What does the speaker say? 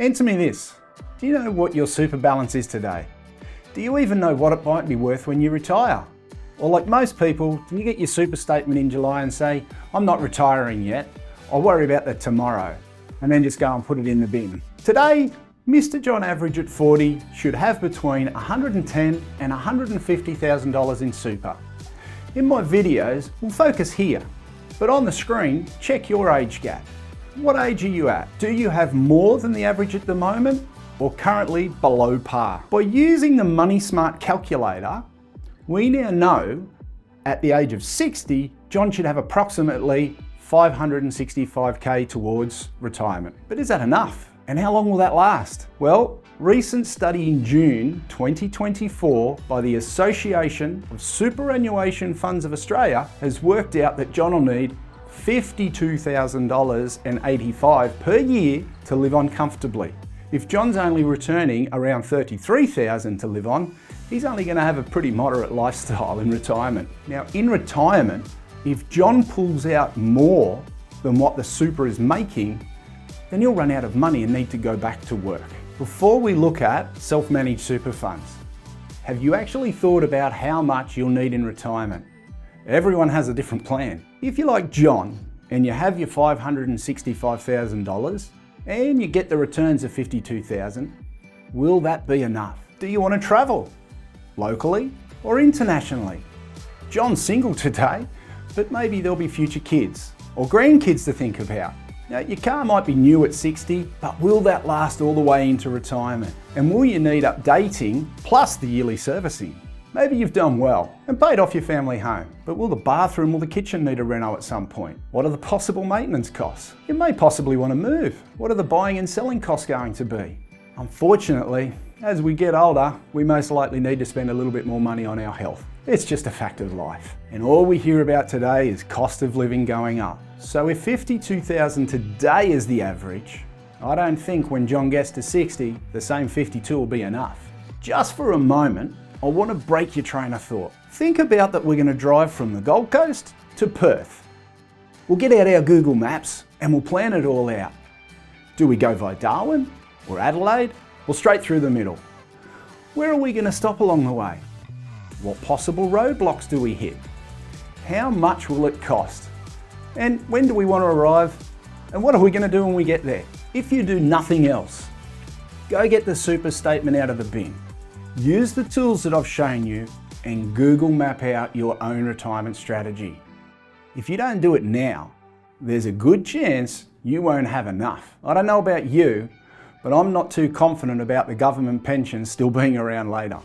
Answer me this. Do you know what your super balance is today? Do you even know what it might be worth when you retire? Or like most people, you get your super statement in July and say, I'm not retiring yet, I'll worry about that tomorrow, and then just go and put it in the bin. Today, Mr. John Average at 40 should have between $110,000 and $150,000 in super. In my videos, we'll focus here, but on the screen, check your age gap. What age are you at? Do you have more than the average at the moment, or currently below par? By using the Money Smart calculator, we now know at the age of 60, John should have approximately $565K towards retirement. But is that enough? And how long will that last? Well, recent study in June 2024 by the Association of Superannuation Funds of Australia has worked out that John will need $52,085 per year to live on comfortably. If John's only returning around $33,000 to live on, he's only going to have a pretty moderate lifestyle in retirement. Now, in retirement, if John pulls out more than what the super is making, then he'll run out of money and need to go back to work. Before we look at self-managed super funds, have you actually thought about how much you'll need in retirement? Everyone has a different plan. If you're like John and you have your $565,000 and you get the returns of $52,000, will that be enough? Do you want to travel locally or internationally? John's single today, but maybe there'll be future kids or grandkids to think about. Now, your car might be new at 60, but will that last all the way into retirement? And will you need updating plus the yearly servicing? Maybe you've done well and paid off your family home, but will the bathroom or the kitchen need a reno at some point? What are the possible maintenance costs? You may possibly want to move. What are the buying and selling costs going to be? Unfortunately, as we get older, we most likely need to spend a little bit more money on our health. It's just a fact of life. And all we hear about today is cost of living going up. So if $52,000 today is the average, I don't think when John gets to 60, the same 52 will be enough. Just for a moment, I want to break your train of thought. Think about that we're going to drive from the Gold Coast to Perth. We'll get out our Google Maps and we'll plan it all out. Do we go via Darwin or Adelaide or straight through the middle? Where are we going to stop along the way? What possible roadblocks do we hit? How much will it cost? And when do we want to arrive? And what are we going to do when we get there? If you do nothing else, go get the super statement out of the bin. Use the tools that I've shown you and Google map out your own retirement strategy. If you don't do it now, there's a good chance you won't have enough. I don't know about you, but I'm not too confident about the government pensions still being around later.